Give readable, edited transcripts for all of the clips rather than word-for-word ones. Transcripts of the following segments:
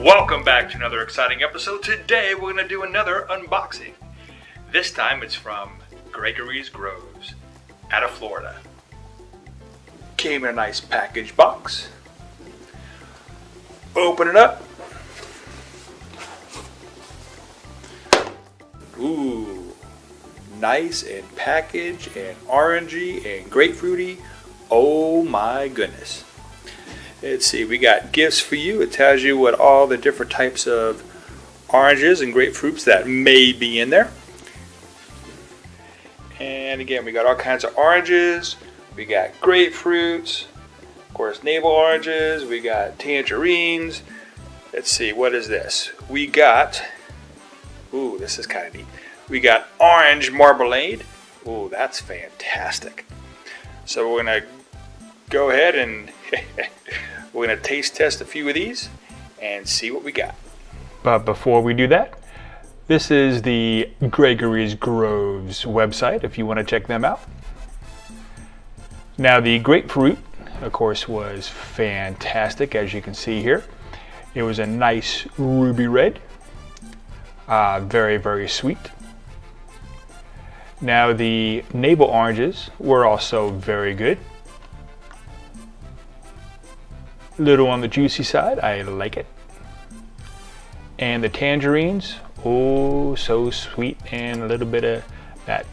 Welcome back to another exciting episode. Today we're going to do another unboxing. This time it's from Gregory's Groves out of Florida. Came in a nice package box. Open it up. Ooh, nice and packaged and orangey and grapefruity. Oh my goodness. Let's see, we got gifts for you. It tells you what all the different types of oranges and grapefruits that may be in there. And again, we got all kinds of oranges. We got grapefruits, of course, navel oranges. We got tangerines. Let's see, what is this? We got, ooh, this is kind of neat. We got orange marmalade. Ooh, that's fantastic. So we're going to go ahead and we're going to taste test a few of these and see what we got. But before we do that, this is the Gregory's Groves website if you want to check them out. Now the grapefruit, of course, was fantastic, as you can see here. It was a nice ruby red, very, very sweet. Now the navel oranges were also very good. Little on the juicy side, I like it. And the tangerines, oh, so sweet, and a little bit of that,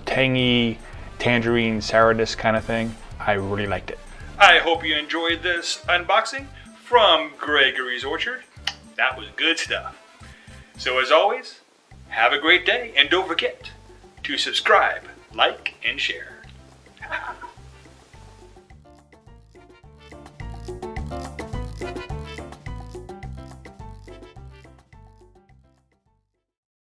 tangy tangerine sourness kind of thing. I really liked it. I hope you enjoyed this unboxing from Gregory's Orchard. That was good stuff. So as always, have a great day, and don't forget to subscribe, like, and share.